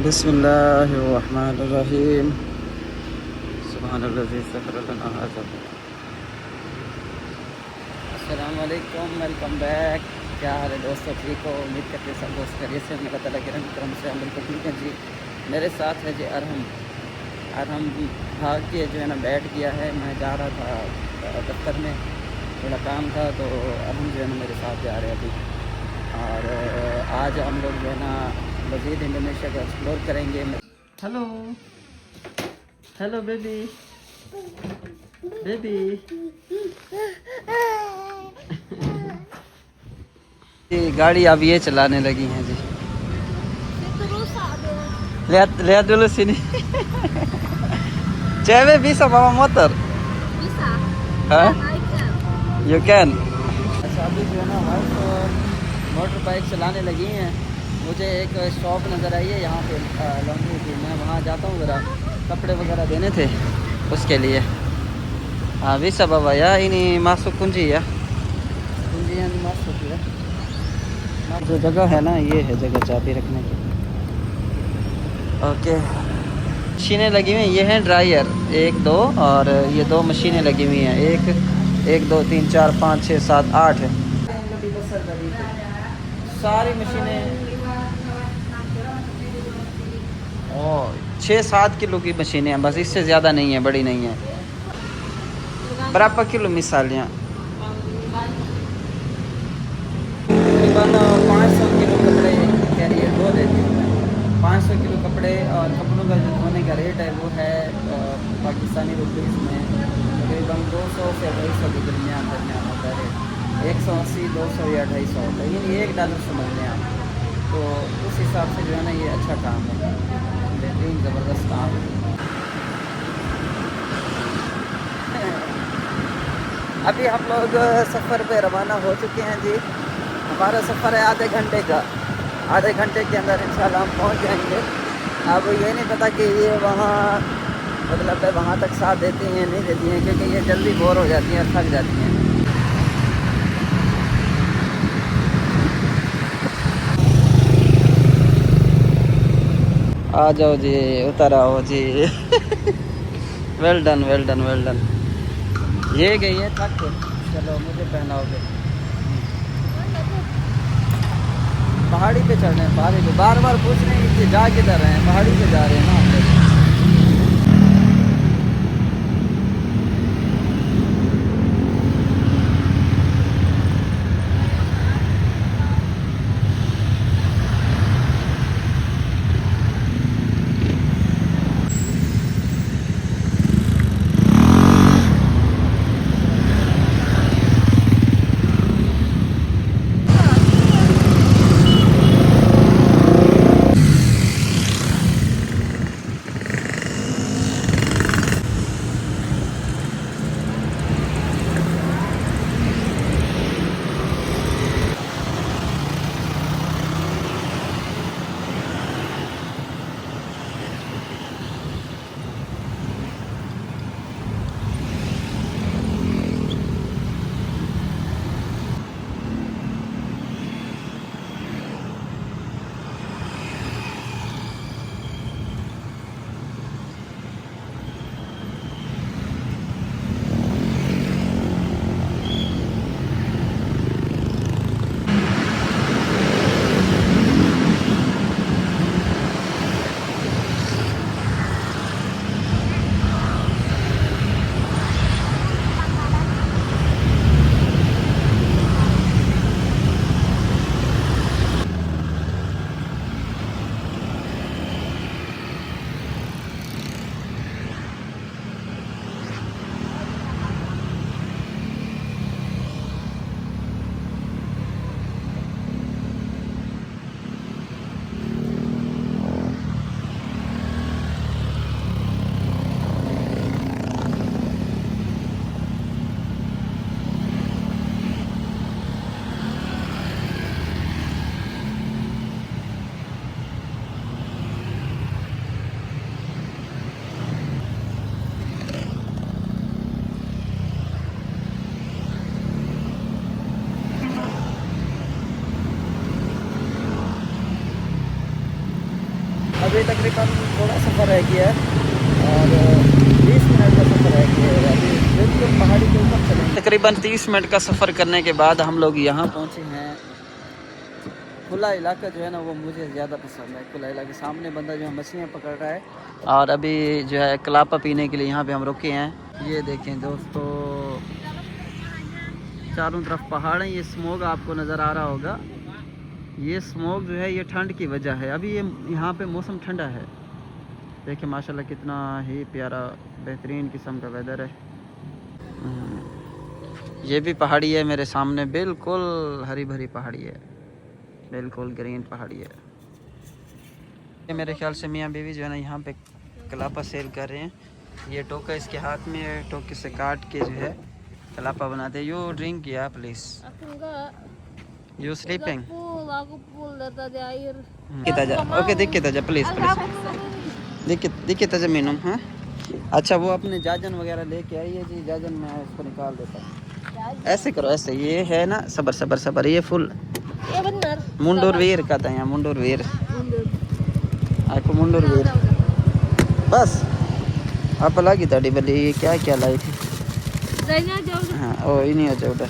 बिस्मिल्लाहिर्रहमानिर्रहीम। सुब्हानल्लाज़ी सख़्खर लना हाज़ा। अस्सलाम वालेकुम, वेलकम बैक। क्या हाल है दोस्तों? ठीक हो? उम्मीद करते हैं सब दोस्त खैरियत से। अल्लाह ताला के रहम से हम बिल्कुल ठीक हैं जी। मेरे साथ है जी अरहम भाग के जो है ना बैठ गया है। मैं जा रहा था दफ्तर में, थोड़ा काम था, तो अरहम जो है ना मेरे साथ जा रहे हैं अभी। और आज हम लोग जो है ना मज़ीद इंडोनेशिया को एक्सप्लोर करेंगे। Hello hello baby baby. जी गाड़ी अब ये चलाने लगी हैं जी। lihat dulu sini. Cewek bisa bawa motor? Bisa. Hah? You can. अच्छा, अभी जो है ना मोटर बाइक चलाने लगी हैं। मुझे एक शॉप नज़र आई है यहाँ पे लॉन्ड्री की। मैं वहाँ जाता हूँ, ज़रा कपड़े वगैरह देने थे उसके लिए। हाँ bisa bawa ya, ini masuk kunci ya, कुंजियाँ masuk ya। जो जगह है ना, ये है जगह चाबी रखने की। ओके, मशीनें लगी हुई हैं। ये हैं ड्रायर, 1 2 और ये 2 मशीनें लगी हुई हैं। 1 2 3 4 5 6 7 8 है सारी मशीनें। और 6-7 किलो की मशीनें हैं बस, इससे ज़्यादा नहीं है, बड़ी नहीं है। berapa kilo misalnya? तकरीबन 500 किलो कपड़े कैरियर धो देते हैं। 500 किलो कपड़े, और कपड़ों का जो धोने का रेट है वो है पाकिस्तानी रुपीज़ में तकरीबन 200 से 250 के दरमियान होता है रेट। 180 200 या 250 होता है, यानी $1 समझ लें आप। तो उस हिसाब से जो है ना ये अच्छा काम है, बेहतरीन ज़बरदस्त काम है। अभी हम लोग सफ़र पे रवाना हो चुके हैं जी। हमारा सफ़र है आधे घंटे का। आधे घंटे के अंदर इंशाल्लाह हम पहुंच जाएंगे। अब ये नहीं पता कि ये वहाँ मतलब है वहाँ तक साथ देती हैं नहीं देती हैं, क्योंकि ये जल्दी बोर हो जाती हैं और थक जाती हैं। आ जाओ जी, उतर आओ जी। Well done well done well done. ये गई है थक। चलो मुझे पहनाओगे। पहाड़ी पे चढ़ रहे हैं, पहाड़ी पे बार बार पूछ रहे हैं कि जा किधर रहे हैं। पहाड़ी पे जा रहे हैं ना हम लोग। अभी तकरीबन थोड़ा सफ़र रह गया है और 20 मिनट का सफ़र रह गया है। अभी बिल्कुल पहाड़ी के ऊपर चलेंगे। तकरीबन 30 मिनट का सफ़र करने के बाद हम लोग यहाँ पहुँचे हैं। खुला इलाका जो है ना वो मुझे ज़्यादा पसंद है। खुला इलाका, सामने बंदा जो है मछलियाँ पकड़ रहा है और अभी जो है कलापा पीने के लिए यहाँ पे हम रुके हैं। ये देखें दोस्तों, चारों तरफ पहाड़ हैं। ये स्मोक आपको नज़र आ रहा होगा। ये स्मोक जो है ये ठंड की वजह है। अभी ये यहाँ पे मौसम ठंडा है। देखिए माशाल्लाह कितना ही प्यारा बेहतरीन किस्म का वेदर है। ये भी पहाड़ी है मेरे सामने, बिल्कुल हरी भरी पहाड़ी है, बिल्कुल ग्रीन पहाड़ी है। ये मेरे ख्याल से मियाँ बीवी जो है ना यहाँ पे कलापा सेल कर रहे हैं। ये टोका इसके हाथ में है, टोके से काट के जो है कलापा बनाते हैं। यू ड्रिंक किया please, you sleeping kita aja. Oke dikit aja please please. Dikit aja minum हाँ। अच्छा वो अपने जाजन वगैरह लेके आई है जी। जाजन मैं उसको निकाल देता हूँ। ऐसे करो, ऐसे। ये है ना, सबर सबर सबर। ये फुल मुंडूर वीर कहते हैं, मुंडूर वीर। आपको मुंडूर वीर बस आप lagi tadi beli क्या क्या लाई थी? हाँ oh ini aja udah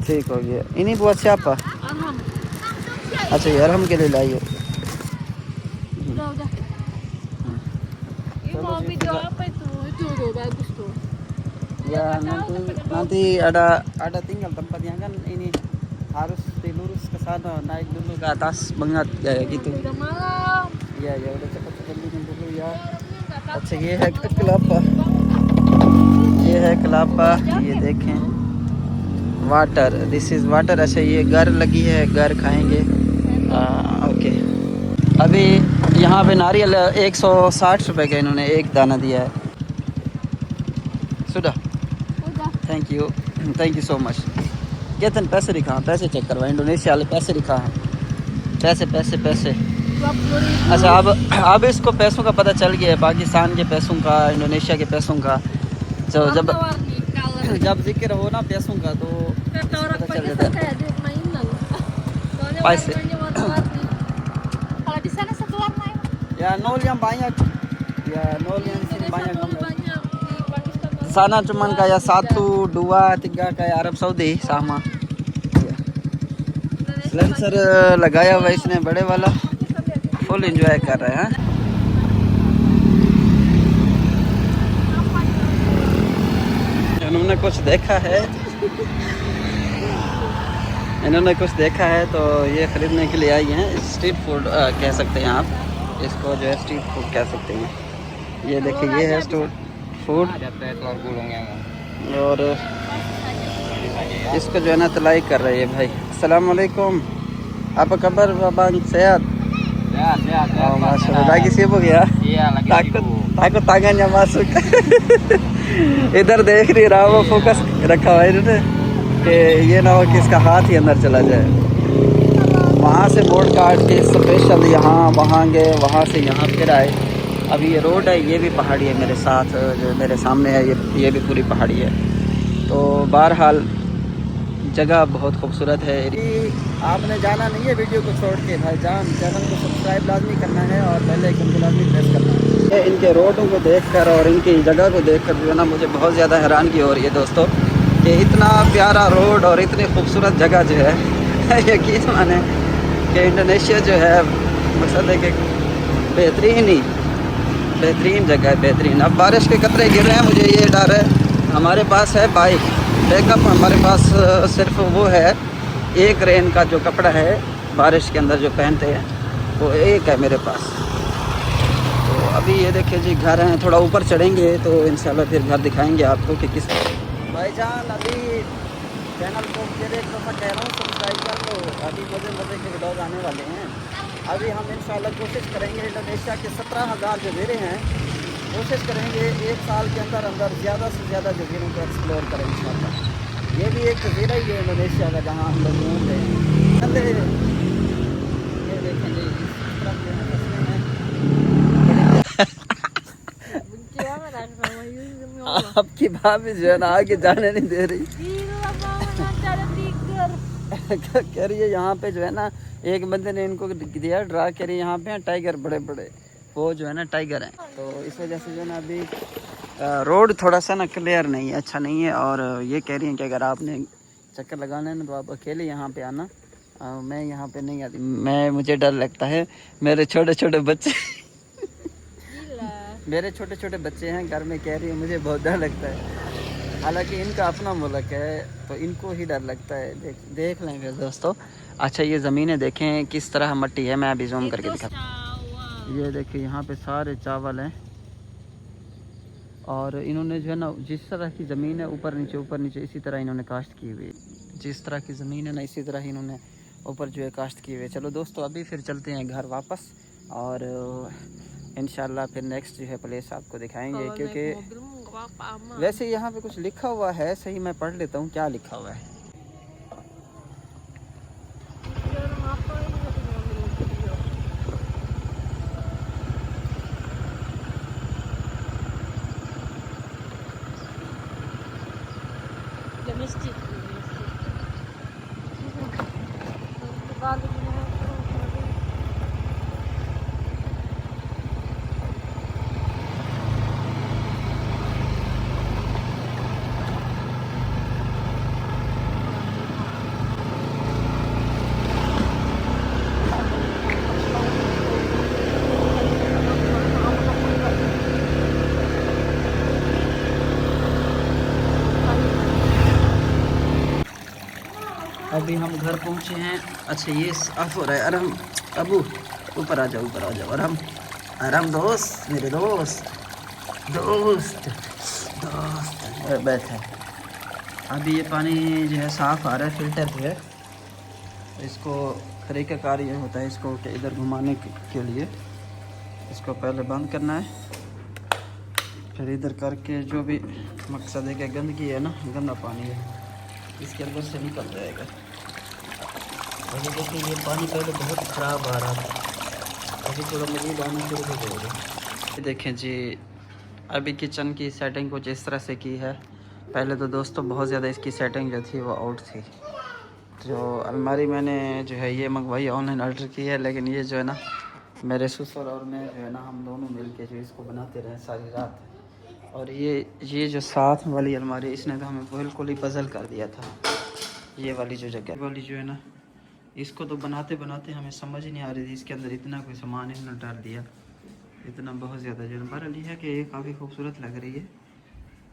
ठीक हो गया। इन्हीं बुat siapa? अच्छा ये अरहम के लिए लाई हो। Ya nanti ada tinggal tempatnya kan, ini harus dilurus ke sana, naik dulu ke atas banget kayak gitu. Iya ya udah cepet-cepet minum dulu ya। अच्छा ये है कलापा, ये है कलापा, ये देखें वाटर, दिस इज़ वाटर। अच्छा ये घर लगी है, घर खाएंगे। ओके अभी यहाँ पे नारियल 160 रुपए का इन्होंने एक दाना दिया है। सुधा थैंक यू सो मच। कितने पैसे दिखा, पैसे चेक करवा, इंडोनेशिया वाले पैसे दिखा हैं, पैसे पैसे पैसे। अच्छा अब इसको पैसों का पता चल गया है, पाकिस्तान के पैसों का, इंडोनेशिया के पैसों का। तो जब जिक्र हो ना पैसों का तो पता चल जाता है पैसे। Ya nol yang banyak, ya nol yang di sini banyak banget. Sana cuman kayak 1, 2, 3 kayak Arab Saudi sama. Silencer लगाया हुआ इसने बड़े वाला, फुल एंजॉय कर रहे हैं। इन्होंने कुछ देखा है, इन्होंने कुछ देखा है तो ये ख़रीदने के लिए आई हैं। स्ट्रीट फूड कह सकते हैं आप इसको, जो है स्ट्रीट फूड कह सकते हैं। ये देखिए ये है स्ट्रीट फूड और इसको जो है ना तलाई कर रही है भाई। अस्सलाम वालेकुम, apa kabar Bang? Sehat? Sehat. Oh, masyaallah. Lagi sibuk ya? Iya, lagi takut tangannya masuk। इधर देख नहीं रहा, वो फोकस रखा हुआ है इन्होंने कि ये ना हो कि इसका हाथ ही अंदर चला जाए। वहाँ से बोर्ड काट के स्पेशल यहाँ वहाँ गए, वहाँ से यहाँ फिर आए। अभी ये रोड है, ये भी पहाड़ी है मेरे साथ, जो मेरे सामने है ये भी पूरी पहाड़ी है। तो बहरहाल जगह बहुत खूबसूरत है। आपने जाना नहीं है वीडियो को छोड़ के भाईजान, चैनल को सब्सक्राइब लाजमी करना है और बेल आइकन को लाजमी प्रेस करना है। इनके रोडों को देखकर और इनकी जगह को देखकर जो है ना मुझे बहुत ज़्यादा हैरानगी हो रही है दोस्तों, कि इतना प्यारा रोड और इतनी खूबसूरत जगह जो है यकीन माने कि इंडोनेशिया जो है मकसद है कि बेहतरीन जगह है, बेहतरीन। अब बारिश के कतरे गिर रहे हैं, मुझे ये डर है। हमारे पास है बाइक बैकअप, हमारे पास सिर्फ वो है एक रेन का जो कपड़ा है बारिश के अंदर जो पहनते हैं, वो एक है मेरे पास। तो अभी ये देखिए जी घर हैं, थोड़ा ऊपर चढ़ेंगे तो इंशाल्लाह फिर घर दिखाएंगे आपको कि किस भाईजान। अभी चैनल को मेरे एक दफ़ा कह रहा हूँ सब्सक्राइब कर लो, अभी मज़े के वीडियोज़ आने वाले हैं। अभी हम इंशाल्लाह कोशिश करेंगे इंडोनेशिया के 17,000 जजीरे हैं, कोशिश करेंगे 1 साल के अंदर ज़्यादा से ज़्यादा जजीरों को एक्सप्लोर करें इंशाल्लाह। ये भी एक जजीरा ही है इंडोनेशिया का जहाँ हम लोग घूम रहे हैं। ये देखें जी इस तरफ जो है आपकी भाभी जो है ना आगे जाने नहीं दे रही। कह रही है यहाँ पे जो है ना एक बंदे ने इनको दिया ड्रा कर, यहाँ पे टाइगर बड़े बड़े, वो जो है ना टाइगर हैं, तो इस वजह से जो है ना अभी रोड थोड़ा सा ना क्लियर नहीं है, अच्छा नहीं है। और ये कह रही हैं कि अगर आपने चक्कर लगाना है ना तो आप अकेले यहाँ पे आना, मैं यहाँ पे नहीं आती, मुझे डर लगता है, मेरे छोटे छोटे बच्चे मेरे छोटे छोटे बच्चे हैं घर में, कह रही है मुझे बहुत डर लगता है। हालांकि इनका अपना मुल्क है तो इनको ही डर लगता है। देख लें फिर दोस्तों। अच्छा ये ज़मीनें देखें किस तरह मट्टी है, मैं अभी जूम करके दिखा। ये देखिए यहाँ पे सारे चावल हैं और इन्होंने जो है ना जिस तरह की ज़मीन है ऊपर नीचे इसी तरह इन्होंने काश्त की हुई है। जिस तरह की ज़मीन है ना इसी तरह इन्होंने ऊपर जो है काश्त की हुई है। चलो दोस्तों अभी फिर चलते हैं घर वापस और इंशाल्लाह फिर नेक्स्ट जो है प्लेस आपको दिखाएंगे, क्योंकि वैसे यहाँ पे कुछ लिखा हुआ है, सही मैं पढ़ लेता हूँ क्या लिखा हुआ है। अभी हम घर पहुँचे हैं। अच्छा ये साफ हो रहा है। अरहम अबू ऊपर आ जाओ अरहम अरहम दोस्त मेरे दोस्त बैठे। अभी ये पानी जो है साफ़ आ रहा है फ़िल्टर जो है, इसको तरीक़ाकार ये होता है इसको कि इधर घुमाने के लिए इसको पहले बंद करना है, फिर इधर करके जो भी मकसद है कि गंदगी है ना, गंदा पानी है इसके अंदर से निकल जाएगा। अभी देखिए ये पानी पहले बहुत ख़राब आ रहा था, अभी थोड़ा मज़ीद आना शुरू हो जाएगा। देखें जी अभी किचन की सेटिंग कुछ इस तरह से की है। पहले तो दोस्तों बहुत ज़्यादा इसकी सेटिंग जो थी वो आउट थी। जो अलमारी मैंने जो है ये मंगवाई ऑनलाइन ऑर्डर की है, लेकिन ये जो है ना मेरे ससुर और मैं जो है ना हम दोनों मिल के जो इसको बनाते रहे सारी रात। और ये जो साथ वाली अलमारी इसने तो हमें बिल्कुल ही पजल कर दिया था। ये वाली जो जगह वाली जो है ना इसको तो बनाते बनाते हमें समझ ही नहीं आ रही थी इसके अंदर इतना कोई सामान इन्होंने डाल दिया, इतना बहुत ज़्यादा जो बहरहाल ये है कि ये काफ़ी खूबसूरत लग रही है।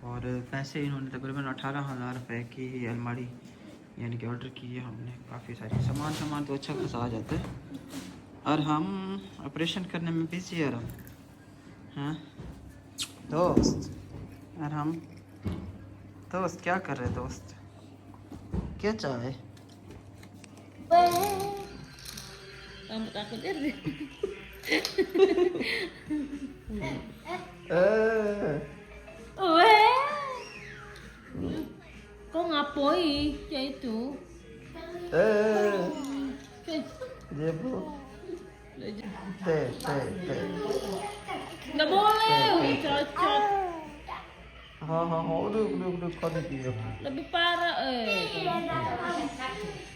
और पैसे इन्होंने तकरीबन 18,000 रुपये की अलमारी यानी कि ऑर्डर की है हमने। काफ़ी सारी सामान तो अच्छा खासा आ जाता है। और हम ऑपरेशन करने में बिजी है हम, हाँ दोस्त। और हम दोस्त क्या कर रहे दोस्त, क्या चाहे kok ngapoi ya itu? dia bu Nggak boleh, cocok. हाँ udah kali dia Lebih parah